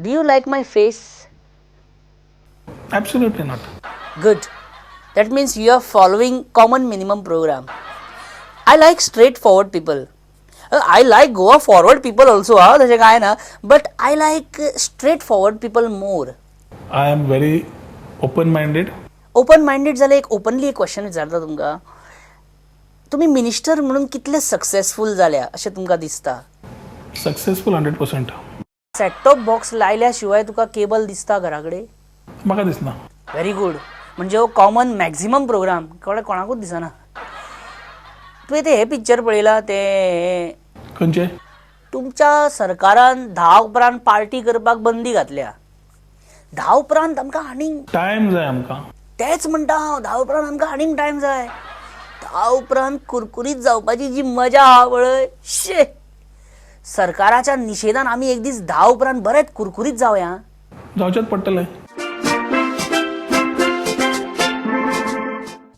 Do you like my face? Absolutely not. Good. That means you are following common minimum program. I like straightforward people. I like Goa forward people also, तसे काय ना, but I like straightforward people more. I am very open-minded. Open minded जाल्यार एक openly एक question विचारता तुमकां. तुम्ही minister म्हणून कितले सक्सेसफूल जाल्या अशें तुमकां दिसता? Successful 100%. सेट टॉप बॉक्स लायल्या शिवाय तुका केबल दिसता घरा कडेन? म्हाका दिसना. Very good. म्हणजे हो कॉमन मॅक्झिमम प्रोग्राम कोणाकूच दिसना. तुवें ते हे पिक्चर पळयला ते खंयचे? तुमच्या सरकारान 10 उपरांत पार्टी करपाक बंदी घातल्या. 10 उपरांत आमकां आनीक टायम जाय आमकां. तेच म्हणटा हांव, 10 उपरांत आमकां आनीक टायम जाय. 10 उपरांत कुरकुरीत जावपाची जी मजा आहा पळय, शे. सरकाराच्या निशेधान आमी एक दीस 10 उपरांत बरेच कुरकुरीत जावया. जावचेच पडटलें.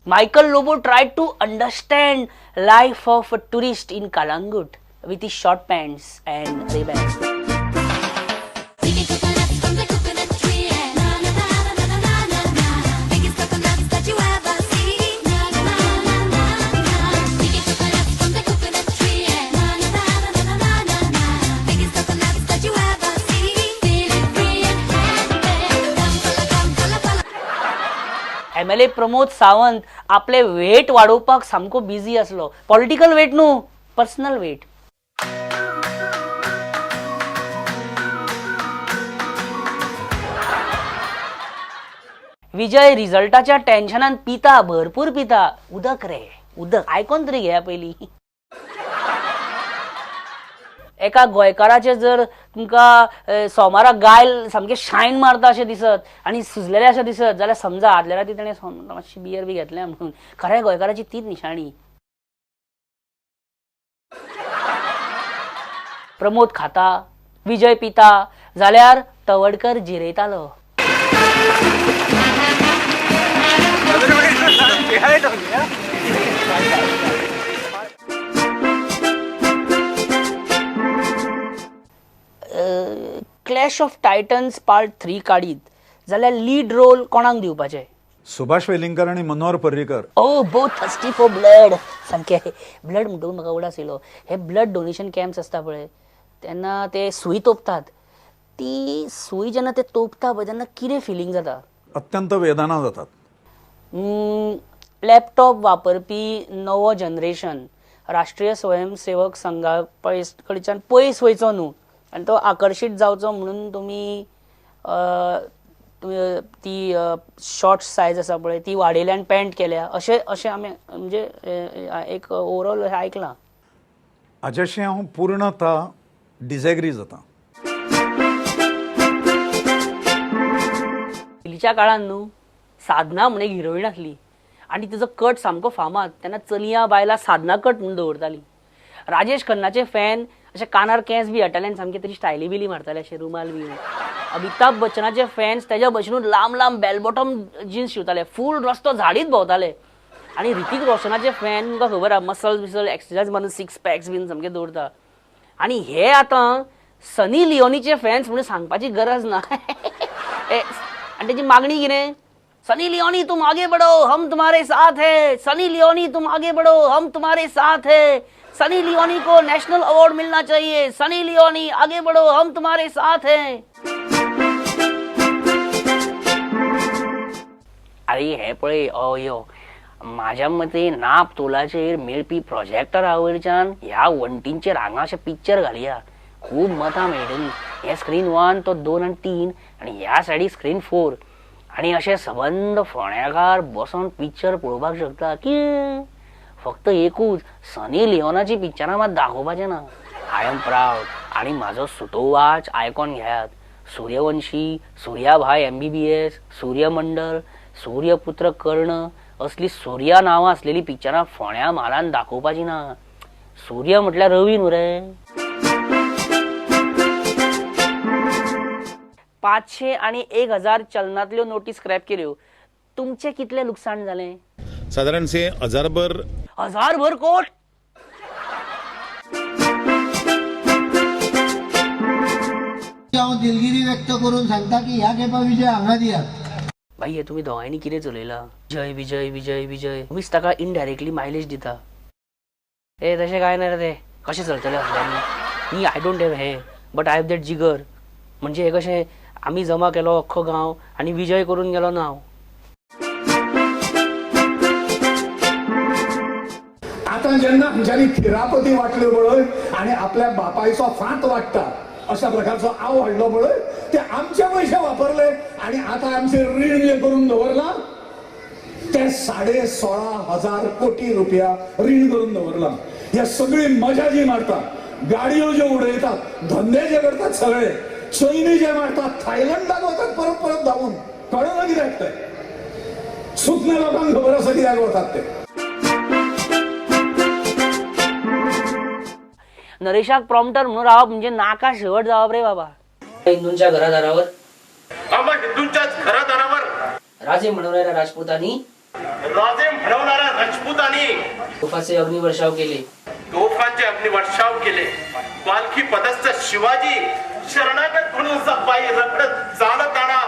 Michael Lobo tried to understand life of a tourist in Kalangut with his short pants and Ray-Bans. MLA Pramod Sawant आपले वेट वाडोवपाक सामको बिझी असलो. पॉलिटिकल वेट न्हू, पर्सनल वेट. विजय रिझल्टाच्या टेन्शनान पिता, भरपूर पिता. उदक रे उदक, आयकोन तरी घेया पयली. एका गोंयकाराचे जर तुमकां सोमाराक गायल सामके शायन मारता अशें दिसत आनी सुजलेले अशें दिसत जाल्यार समजा आदल्या राती ताणें मातशी बियर बी घेतल्या म्हणून. खऱ्या गोंयकाराची तीच निशाणी. प्रमोद खाता, विजय पिता जाल्यार तवडकर जिरयतालो. क्लॅश ऑफ टायटन्स पार्ट 3 काडीत जाल्यार लीड रोल कोणाक दिवपाचे? सुभाष वेलिंगकर आणि मनोहर पर्रीकर. ओ बोथ थर्स्टी फॉर ब्लड. सामके ब्लड म्हणटून म्हाका उडास येयलो. हे ब्लड डोनेशन कॅम्प्स आसता पळय तेन्ना ते सुई तोपतात. ती सुई जेन्ना ते तोपता पळय तेन्ना कितें फिलींग जाता? अत्यंत वेदना जातात. लॅपटॉप वापरपी नवो जनरेशन राष्ट्रीय स्वयंसेवक संघा कडच्यान पयस वयचो न्हू आनी तो आकर्शीत जावचो म्हणून तुमी ती शॉर्ट सायज आसा पळय ती वाडयल्या पॅन्ट केल्या अशें आमी म्हणजे एक ओवरऑल आयकलां. हाच्याशी हांव पूर्णता डिसएग्री जाता. पयलींच्या काळान न्हू साधना म्हणून एक हिरोईन आसली आनी तिचो कट सामको फामाद. तेन्ना चलयां बायलां साधना कट म्हणून दवरतालीं. राजेश खन्नाचे फॅन अशे कानार केंस बी हाडटाले आनी सामके तरी स्टायली बिली मारताले अशे रुमाल बी. अमिताभ बच्चनाचे फॅन्स तेज्या भशेनूच लांब लांब बेल बॉटम जिन्स शिवताले. फूल रस्तो झाडीत भोंवताले. आनी ऋतिक रोशनाचे फॅन तुमकां खबर आहा मसल्स बिसल एक्सरसायज मारून 6 पॅक्स बीन सामके दवरता. आनी हे आतां सनी लिओनीचे फॅन्स म्हणून सांगपाची गरज ना. आनी तेजी मागणी कितें? सनी लिओनी तुम आगे बढ़ो हम तुम्हारे साथ है. सनी लिओनी तुम आगे बढ़ो हम तुम्हारे साथ है. सनी लिओनी को नेशनल अवार्ड मिलना चाहिए. सनी लिओनी आगे बढ़ो हम तुम्हारे साथ है. अरे हे पळय अयो माझ्या मते नाप तोलाचेर मेळपी प्रोजेक्टरा वयरच्यान ह्या वण्टींचेर हांगा अशें पिक्चर घालया. खूब मतां मेळटलीं. हे स्क्रीन 1 तो 2 आनी 3 आनी ह्या सायडीक स्क्रीन 4 आनी अशे सबंद फोण्याकार बसून पिक्चर पळोवपाक शकता. की फक्त एकूच सनी लिओनाची पिक्चरां मात दाखोवपाचें ना. I am proud. आनी म्हाजो सुटो वाच आयकॉन घेयात. सूर्यवंशी, सूर्याभाय MBBS, सूर्यमंडल, सूर्यपुत्र कर्ण असली सूर्या नांवां आसलेली पिक्चरां फोण्या म्हालान दाखोवपाची ना. सूर्य म्हटल्यार रवी न्हू रे. 500 आणि 1000 चलनांतल्यो नोटी स्क्रॅप केल्यो. तुमचे कितले लुकसाण जालें? साधारण से 1000 भर कोट. हांव दिलगिरी व्यक्त करून सांगता की ह्या खेपा विजय हांगा दियात. भाई हे तुम्ही दोघांनी कितें चलयला विजय विजय विजय विजय तुम्हीच ताका इनडायरेक्टली मायलेज दिता. ए तशें काय ना रे ते कशें चलतलें असल्यानी मी आय डोंट हॅव हे बट आय हॅव दॅट जिगर. म्हणजे हे कशें आमी जमा केलो अख्खो गांव आनी विजय करून गेलो ना हांव. आता ज्यांना आमच्यानी थिरापती वाटले पळय आणि आपल्या बापायचो फांत वाटता अशा प्रकारचो आव वाढलो पळय ते आमचे पैसे वापरले आणि आता आमचे ऋण जे करून दवरला ते 16,500 कोटी रुपया ऋण करून दवरला. या सगळी मजा जी मारता गाडयो ज्यो उडयतात धंदे जे करतात सगळे चैनी जे मारतात थायलंडात वतात परत परत धावून कळना कित्याक ते सुज्ञ लोकांक खबर आसा कित्याक वतात ते. नरेशाक प्रॉम्प्टर म्हणून रावप म्हणजे नाका शेवट जावप रे बाबा. हिंदूंच्या घरादारावर आम्हा हिंदूंच्याच घरादारावर राजे म्हणवणाऱ्या राजपुतांनी राजे म्हणवणाऱ्या राजपुतांनी तोफाचे अग्निवर्षाव केले. तोफांचे अग्निवर्षाव केले. पालखी पदस्थ शिवाजी शरणागत म्हणून पायी रखडत चालत आला.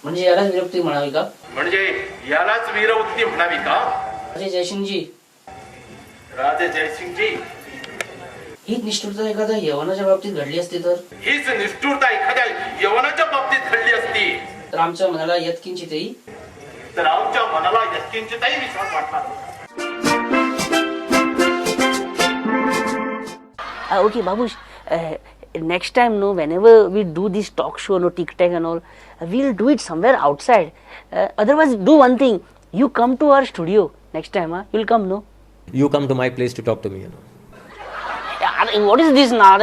म्हणजे यालाच विरक्ती म्हणावी का? म्हणजे यालाच वीरवृत्ती म्हणावी का? राजे जयसिंगजी राजे जयसिंगजी हीच निष्ठुरता एखाद्या यवनाच्या बाबतीत घडली असती तर हीच निष्ठुरता एखाद्या यवनाच्या बाबतीत घडली असती तर आमच्या मनाला यत्किंचितही तर आमच्या मनाला यत्किंचितही विश्वास वाटला. Okay, Babush, next time, no, whenever we do this talk show, no, TikTok and all, we'll do it somewhere outside. Otherwise, do one thing. You come to our studio next time, huh? You'll come, no? You come to my place to talk to me, you know. What is this now?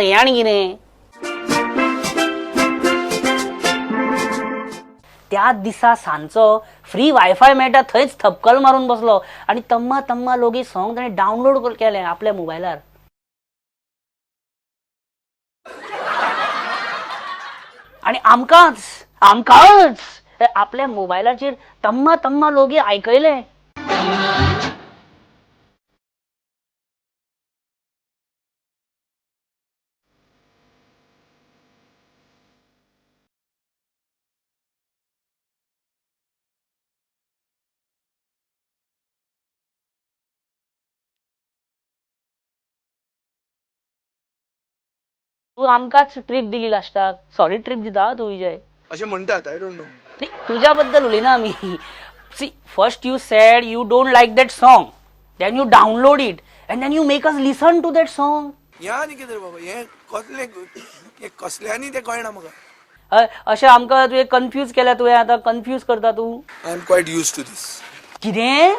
त्याच दिसा सांचो free wifi मेळटा थंयच थपकल मारून बसलो आणि तम्मा तम्मा लोगी song ताणें डावनलोड केले आपल्या मोबायलार. आणि आमकांच आपल्या मोबायलाचेर तम्मा तम्मा लोगी आयकयले. तू आमकाच ट्रिप दिली लास्टाक. सॉरी ट्रिप दिता तू विजय. असे म्हणतात आय डोंट नो. तुझ्याबद्दल उलयना आमी. See first you said you don't like that song then you download it and then you make us listen to that song. या न्ही कितें बाबा हे कसल्यांनी ते कळना म्हाका. अशें आमकां तुवें कन्फ्यूज केल्या. तुवें आतां कन्फ्यूज करता तू. I am quite used to this. कितें?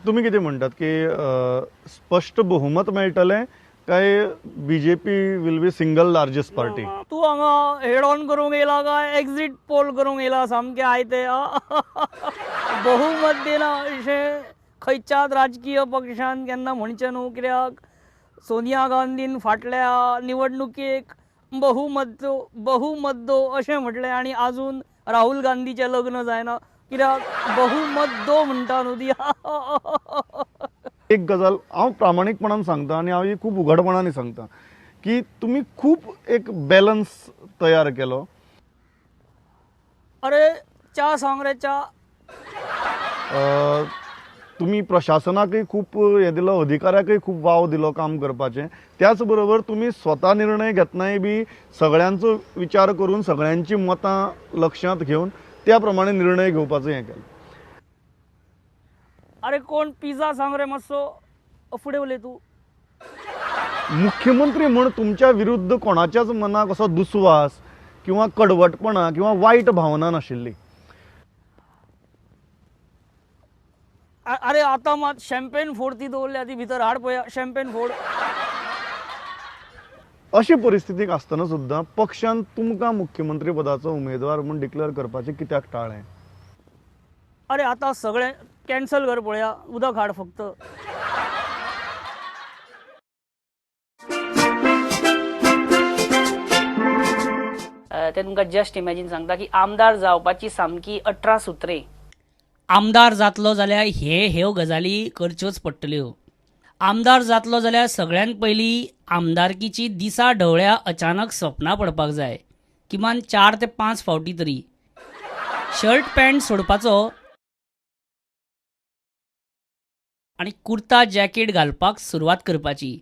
तुम्ही किती म्हणतात की स्पष्ट बहुमत मेळटलें काय BJP will be single largest party? तू हांगा हेड ऑन करूंक येयला काय एक्झिट पोल करूंक येयला? सामकें आयते बहुमत दिना अशें खंयच्याच राजकीय पक्षान केन्ना म्हणचें न्हू. कित्याक सोनिया गांधीन फाटल्या निवडणुकेक बहुमत दो अशें म्हटलें आणि आजून राहुल गांधीचें लग्न जायना. कित्याक बहुमत दो म्हणटा न्हू ती. एक गजाल हांव प्रामाणीकपणान सांगता आनी हांव ही खूब उघडपणाने सांगता की तुम्ही खूब एक बॅलन्स तयार केलो. अरे च्या सांग रे च्या. तुम्ही प्रशासनाकय खूब हे दिलो, अधिकाऱ्याकय खूब वाव दिलो काम करपाचें. त्याच बरोबर तुम्ही स्वता निर्णय घेतनाय बी सगळ्यांचो विचार करून सगळ्यांची मतां लक्षांत घेवन त्या प्रमाणे निर्णय घेवपाचो हें केलें. अरे कोण पिझ्झा सांग रे मातसो फुडें उलय तू. मुख्यमंत्री म्हण तुमच्या विरुद्ध कोणाच्याच मनाक असो दुस्वास किंवा कडवटपणा किंवा वायट भावना नाशिल्ली. अरे आता मात शॅम्पेन फोड ती दवरल्या ती भितर हाड पळया शॅम्पेन फोड. अशी परिस्थितीक आसतना सुद्दां पक्षान तुमकां मुख्यमंत्री पदाचो उमेदवार म्हूण डिक्लेअर करपाचें कित्याक टाळ्ळें? अरे आता सगळें कॅन्सल कर पळया. उदक हाड फक्त. ते तुमकां जस्ट इमॅजिन सांगता की आमदार जावपाची सामकी 18 सुत्रे. आमदार जातलो जाल्यार ह्यो गजाली करच्योच पडटल्यो. आमदार जातलो जाल्यार सगळ्यात पयलीं आमदारकीची दिसा ढवळ्या अचानक सपनां पडपाक जाय, किमान 4 ते 5 फावटी तरी. शर्ट पॅन्ट सोडपाचो आनी कुर्ता जॅकेट घालपाक सुरवात करपाची.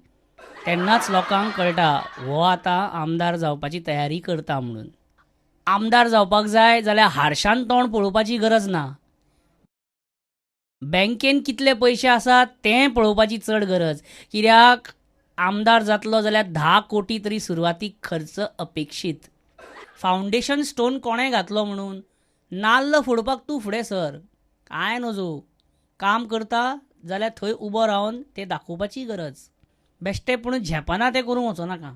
तेन्नाच लोकांक कळटा हो आतां आमदार जावपाची तयारी करता म्हणून. आमदार जावपाक जाय जाल्यार हारशान तोंड पळोवपाची गरज ना. बँकेन कितले पयशे आसात तें पळोवपाची चड गरज. कित्याक आमदार जातलो जाल्यार 10 कोटी तरी सुरवातीक खर्च अपेक्षीत. फावंडेशन स्टोन कोणें घातलो म्हणून, नाल्ल फोडपाक तूं फुडें सर, कांय नजो. काम करता जाल्यार थंय उबो रावन तें दाखोवपाची गरज. बेश्टे पूण झेपना तें करूंक वचो नाका.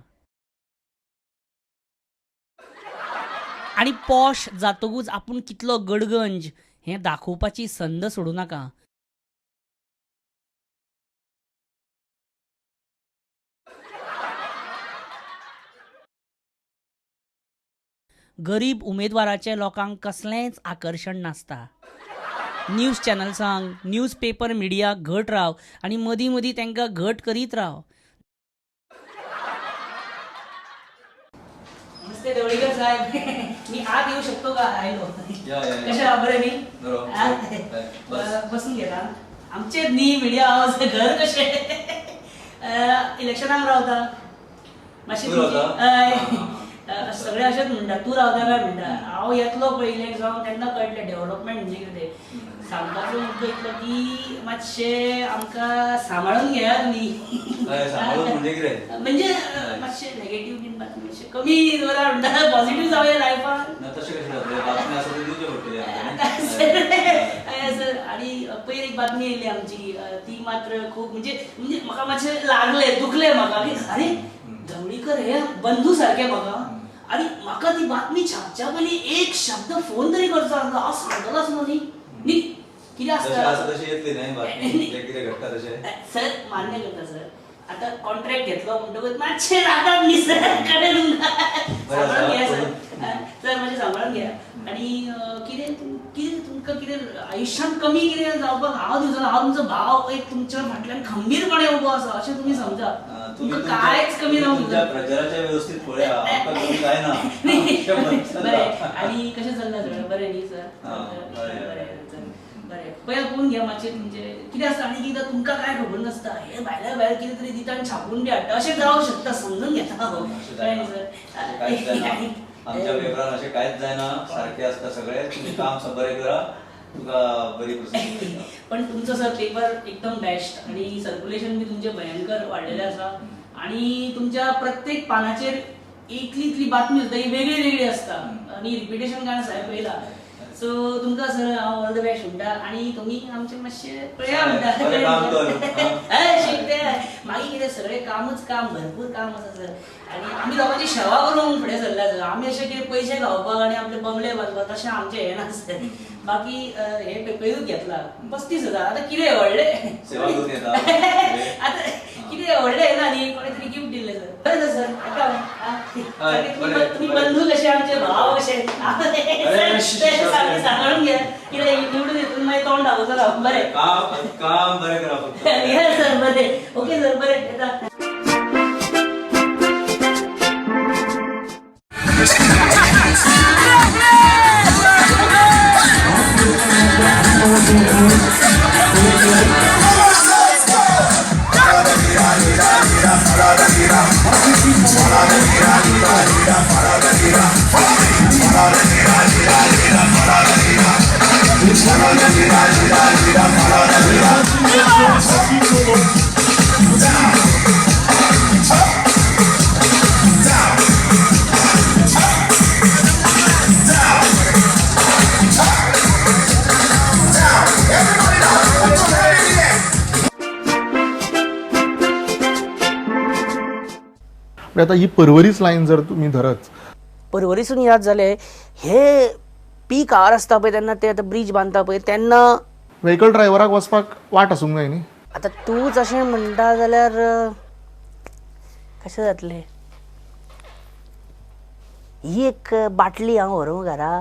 आनी पॉश जातकूच आपूण कितलो गडगंज हें दाखोवपाची संद सोडूं नाका. गरीब उमेदवाराचें लोकांक कसलेंच आकर्शण नासता. न्यूज चॅनल्सांक, न्यूज पेपर मिडियाक घट राव आनी मदीं मदीं तांकां घट करीत राव. नमस्ते ढवळीकर साहेब, मी आत येऊ शकतो का? आयलो. कशे आहा? बरे न्ही? बसून घेता. आमचेच न्ही मिडिया हाऊस घर कशें इलेक्शनाक रावता मातशें सगळे अशेंच म्हणटा तूं रावता काय म्हणटा. हांव येतलो पयले जावन तेन्ना कळटलें डेव्हलपमेंट म्हणजे कितें. सांगपाचो मुद्दो इतलो की मातशें आमकां सांबाळून घेयात न्ही. म्हणजे मातशें नेगेटीव बीन बातमी मातशें कमी दवरा म्हणटा, पॉझिटीव जावया लायफान. सर आनी पयर एक बातमी येयली आमची, ती मात्र खूब म्हणजे म्हाका मातशें लागलें, दुखलें म्हाका की अरे ढवळीकर हे बंधू सारखे म्हाका. आणि म्हाका ती बातमी छापच्या पयलीं एक शब्द फोन तरी करचो आसलो. हांव सांगतलोच न्ही न्ही कितें आसता सर. मान्य करता सर. आतां कॉन्ट्रॅक्ट घेतलो म्हणटकूच मातशें जाता न्ही सर. कडेन सांबाळून घ्या सर. सर मातशें सांबाळून घ्या. आनी कितें तुमकां कितें आयुश्यांत कमी कितें जावपाक हांव दिवचो ना. हांव तुमचो भाव एक तुमच्या फाटल्यान खंबीरपणे उबो आसा अशें तुमी समजा. तुमकां कांयच कमी जावंक ना. बरें. आनी कशें चल्लां सगळें बरें न्ही सर? बरें. पळय पळोवन घ्या मातशें तुमचें कितें आसता. आनी कितें तुमकां कांय खबर नासता, हे भायल्या भायर कितें तरी दिता आनी छापून बी हाडटा अशें जावंक शकता. समजून घेता हांव. कळ्ळें न्ही सर? आमच्या पेपरान अशें कांयच जायना, सारकें आसता सगळें. तुमी काम बरें करा, तुका बरी प्रसिद्धी. पण तुमचो सर पेपर एकदम बेस्ट आणि सर्क्युलेशन बी तुमचे भयंकर वाडलेले आसा. आणि तुमच्या प्रत्येक पानाचेर इतली बातमी आसता, ही वेगळी वेगळी आसता आणि रिपिटेशन काय साहेब पयला. सो तुमकां सर हांव ऑल द बेस्ट म्हणटा. आणि तुमी आमचे मातशें पळया म्हणटा. मागीर कितें सगळें कामूच काम, भरपूर काम आसा सर. आणि आमी लोकांची सेवा करूंक फुडें सरल्या सर. आमी अशें कितें पयशे खावपाक आनी आपले बंगले बांदपाक तशें आमचें हें ना सर. बाकी हे पेपरूच घेतला 35,000. आतां कितें व्हडलें आतां कितें व्हडलें येना न्ही. कोणे तरी गिफ्ट दिल्लें सर. बरें सर. तुमी बंधू कशे, आमचे भाव कशे सांबाळून घ्या. कितें निवडून येतून मागीर तोंड दाखोवचो ना. बरें काम बरें करा फक्त. सर बरें. ओके सर बरें येता. आता ही परवरीच लाईन जर तुम्ही धरत, परवरीसून याद जाले हे पीक आवर आसता पळय तेन्ना ते आतां ब्रिज बांदता पळय तेन्ना व्हेकल ड्रायव्हराक वचपाक वाट आसूंक जाय न्ही. आता तूच अशें म्हणटा जाल्यार कशें जातलें. ही एक बाटली हांव व्हरूं घरा.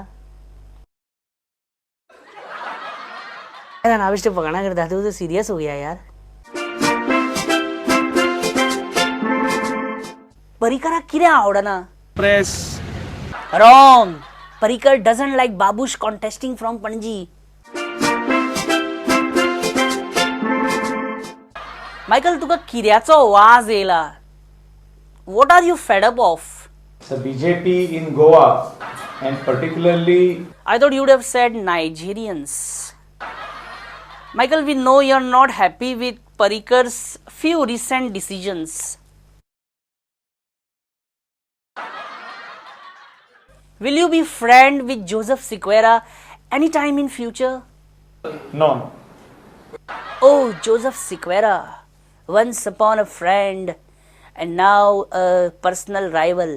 हांव बेश्टें फकाणां करता. तूं सिरियस होऊया यार. परिकराक कितें आवडना? Press. Wrong. Parikar doesn't like Babush contesting from Panji. Michael, तुका किऱ्याचो वाज येयला? What are you fed up of? The BJP in Goa and particularly I thought you would have said Nigerians. Michael, we know you're not happy with Parikar's few recent decisions. Will you be friend with Joseph Sequeira anytime in future? no. Oh, Joseph Sequeira, once upon a friend and now a personal rival.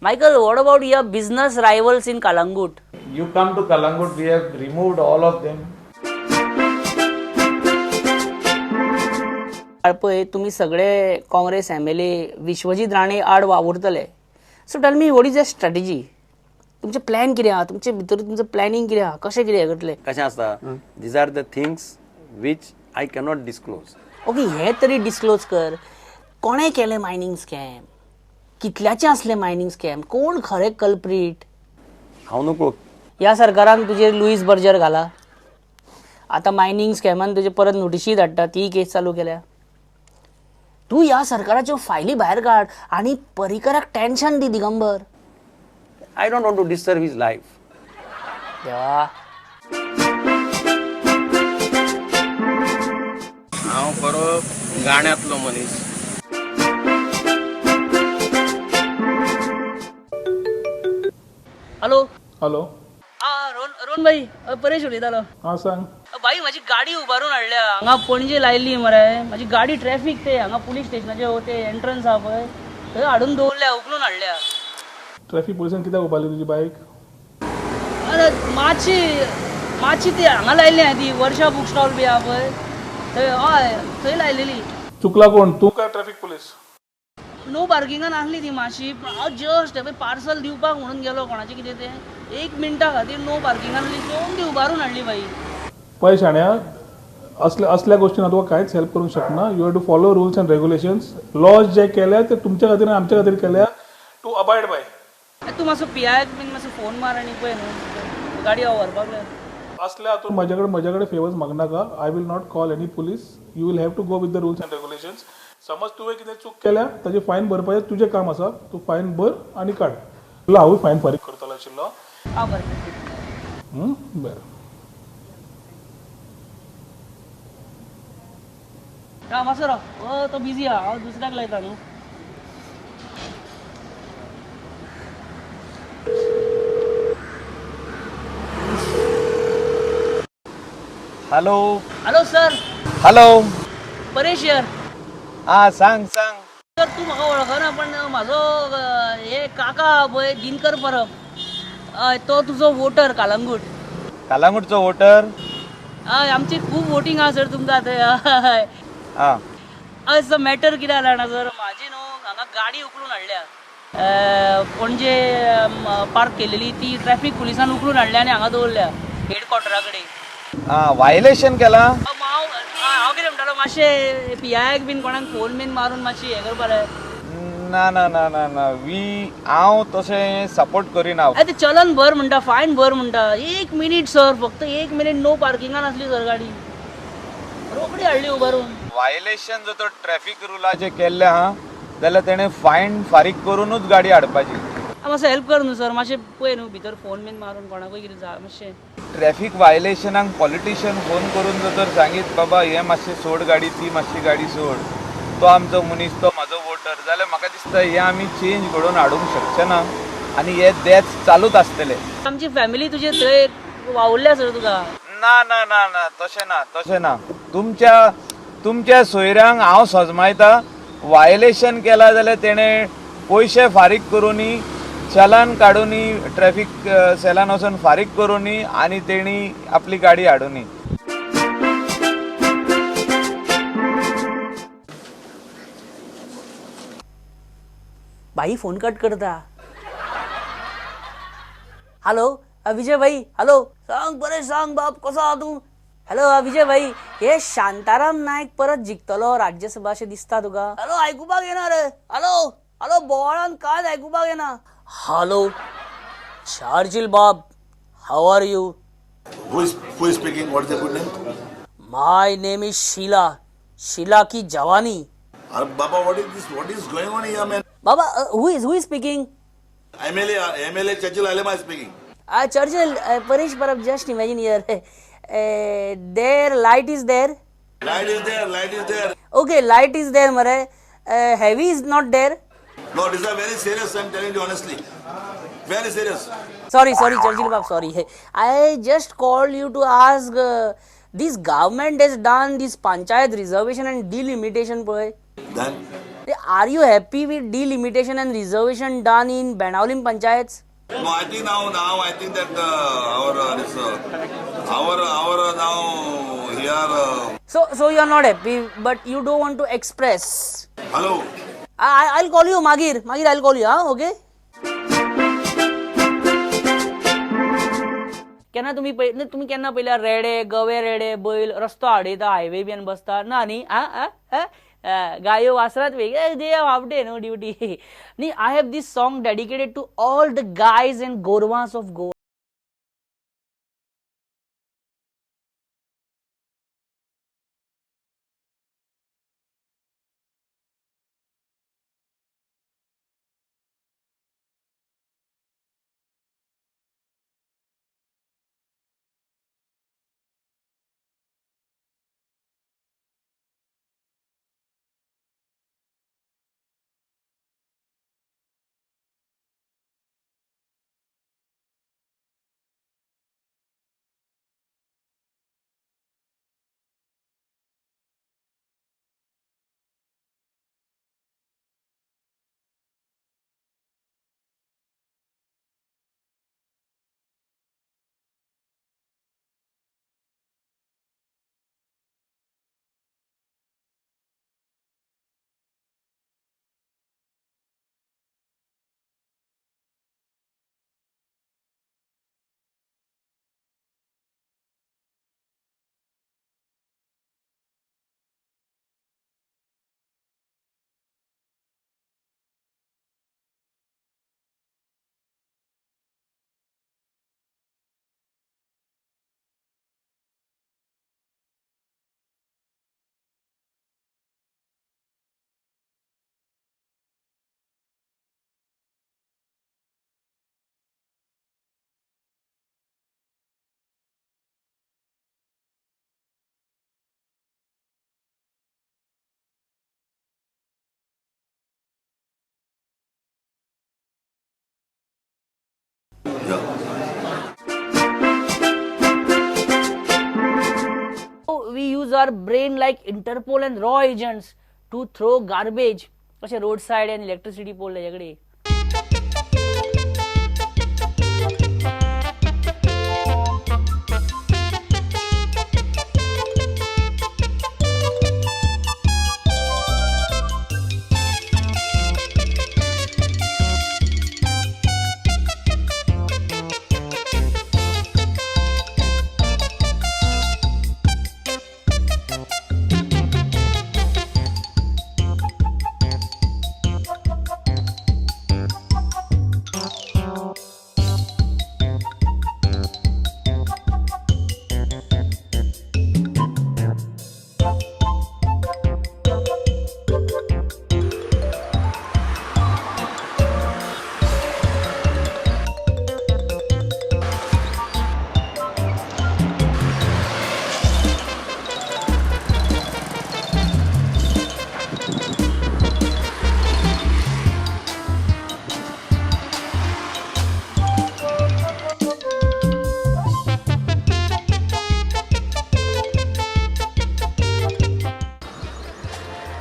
Michael, what about your business rivals in Kalangut? You come to Kalangut, we have removed all of them. पळय तुम्ही सगळे Congress MLA Vishwajit Rane आड वावुरतले. So tell me what is the strategy? तुमचे plan कितें आहा? तुमचे भितर तुमचं प्लॅनिंग कितें आहा? कशें कितें करतले? कशें आसता these are the things which I cannot disclose. Okay, हे तरी डिस्क्लोज कर. कोणे केले मायनिंग स्कॅम? कितल्याचे असले मायनिंग स्कॅम? कोण खरे कल्प्रीट? हांव नको. ह्या सरकारान तुजेर लुईस बर्जर घाला. आतां मायनिंग स्कॅमान तुजे परत नोटिशी धाडटा, ती केस चालू केल्या. तू ह्या सरकाराच्यो फायली भायर काड आनी परिकराक टेन्शन दी Digambar. I don't want to disturb his life. देवा, हांव बरो गाण्यांतलो मनीस. हॅलो. हॅलो. रोहन भाई, परेश उलयतालो. हां सांग. भाई माझी गाडी उबारून हाडल्या हांगा पणजे लायल्ली मरे. माझी गाडी ट्रॅफिक ते हांगा पुलीस स्टेशनाचे ते एंट्रन्स आहा पळय थंय हाडून दवरल्या, उखलून हाडल्या. ट्रॅफिक पुलिसान कित्याक उबारली तुजी बायक? अरे मातशी ती हांगा लायल्ली हांवें, ती वर्षा बुक स्टॉल बी आहा पळय थंय. हय, थंय लायलेली. चुकला कोण, तू काय ट्रॅफिक पुलीस? नो पार्किंगान आसली ती मातशी. पण हांव जस्ट पार्सल दिवपाक म्हणून गेलो कोणाचें कितें तें, 1 मिनटा खातीर नो पार्किंगान आसली, सोम ती उबारून हाडली बाई. पळय शाण्या, असल्या गोष्टींना तुका कांयच हेल्प करूंक शकना. You have to follow rules and regulations. Laws जे केल्या ते तुमच्या खातीर आनी आमच्या खातीर केल्या. To abide by. तूं मातसो पियाक बीन मातसो फोन मार आनी पळय न्हू गाडी हांव व्हरपाक जाय. असल्या हातून म्हज्याकडे फेवर्स मागनाका. I will not call any police. You will have to go with the rules and regulations. समज तुवें कितें चूक केल्या ताजें फायन भरपाचें तुजें काम आसा. तूं फायन भर आनी काड. तुला हांवूय फायन फारीक करतलो आशिल्लो. हांव बरें. बरें. मातसो राव, तो बिजी आहा, हांव दुसऱ्याक लायता न्हू. Hello. Hello sir. Hello. Paresh यार. हां सांग सांग. सर तूं म्हाका वळखना पण म्हाजो हे काका आहा पळय दिनकर परब, हय तो तुजो वोटर कालंगूट. कालांगूटचो वोटर. हय आमची खूब वोटींग आहा सर तुमकां थंय. हय हां हय सर मॅटर कितें जाला जाणा सर, म्हाजी न्हू हांगा गाडी उखलून हाडल्या. पणजे पार्क केलेली ती ट्रॅफिक पुलिसान उखलून हाडल्या आनी हांगा दवरल्या हेडक्वॉर्टरा कडेन. वायलेशन केला. हांव कितें म्हणटालो मातशें पियाक बीन कोणाक फोन बीन मारून मातशी हें करपा जाय. ना ना ना ना ना हांव तशें सपोर्ट करिना. ते चलन भर म्हणटा, फायन भर म्हणटा. 1 मिनीट सर, फक्त 1 मिनीट नो पार्किंगान आसली सर गाडी, रोखडी हाडली उबारून. वायलेशन जर तर ट्रॅफिक रुलाचे केल्ले आहा जाल्यार तेणें फायन फारीक करूनच गाडी हाडपाची. मातसो हेल्प कर न्हू सर, मातशें पळय न्हू भितर फोन बीन मारून कोणाकूय कितें जा मातशें. ट्रॅफिक वायलेशनाक पॉलिटिशियन फोन करून जर सांगीत बाबा हें मातशें सोड गाडी, ती मातशी गाडी सोड, तो आमचो मनीस, तो म्हाजो वोटर, जाल्यार म्हाका दिसता हें आमी चेंज घडोवन हाडूंक शकचे ना आनी हे देच चालूच आसतले. आमची फॅमिली तुजे थंय वावुरल्या सर तुका. ना ना ना ना तशें ना. तुमच्या सोयऱ्यांक हांव सजमायता. वायलेशन केला जाल्यार तेणें पयशे फारीक करूनी, चलान काडूनी, ट्रॅफिक सेलान वचून फारीक करूनी आनी तेणी आपली गाडी हाडूनी. बाई फोन कट करता. हॅलो विजय भाई. हॅलो सांग परेश, सांग बाप कसो आहा तूं? हॅलो विजय भाई, हे शांताराम नायक परत जिखतलो राज्यसभा अशें दिसता तुका? हॅलो आयकुपाक येना रे. हॅलो हॅलो बोवाळान काय आयकुपाक येना. हॅलो चार्जिल बाब, how are you? Who is speaking? What is the good name? My name is Sheela. Sheela की जवानी. Baba, what is going on here, man? बाबा who is speaking? MLA Churchill Alema is speaking. Churchill, Parish Parab, just imagine here. There light is there. Light is there. Okay, light is there, Mare. Heavy is not there. No, this is very serious, I'm telling you honestly. Very serious. Sorry, Churchill Bab, sorry. I just called you to ask, this government has done this panchayat reservation and delimitation. Then? Are you happy with delimitation and reservation done in Banaulim panchayats? No, I think now I think that our now here. So you are not happy, but you don't want to express. Hello. I'll call you Magir, I'll call you, okay? केन्ना तुम्ही केन्ना पयल्या रेडे गवे रेडे बैल रस्तो आडयता highway bin बसता ना न्ही गायो वासरात वेगळे दे आवडे नो ड्युटी न्ही. I have this song dedicated to all the guys and गोरवास of Goa. We use our brain like Interpol and raw agents to throw garbage अशे road side and electricity pole त्याच्याकडे.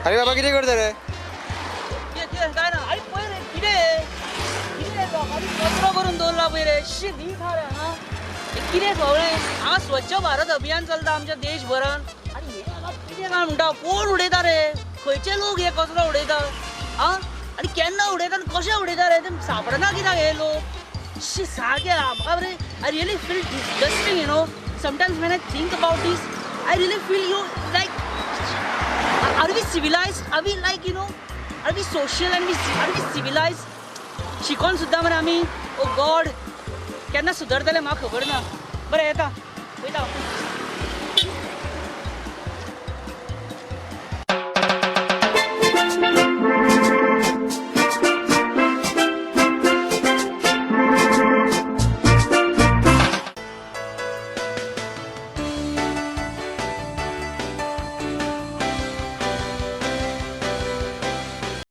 अरे बाबा किती करता रे? काय ना आई पहिले किती कचरो करून दवरला पहिले शी दी खारे हा कितें सगळें हांगा स्वच्छ भारत अभियान चलता आमच्या देशभरान आनी हे हांगा कितें काय म्हणटा कोण उडयता रे? खंयचे लोक हे कचरो उडयता आनी केन्ना उडयता आनी कशें उडयता रे? तें सापडना कित्याक हे लोक शी सारकें म्हाका रे I really feel disgusting you know sometimes when I think about this I really feel you like are we civilized? Are we like, you know, are we social आनी आर वी सिविलायज शिकोन सुद्दां मरे आमी ओ God केन्ना सुदरतले म्हाका खबर ना बरें येता वयता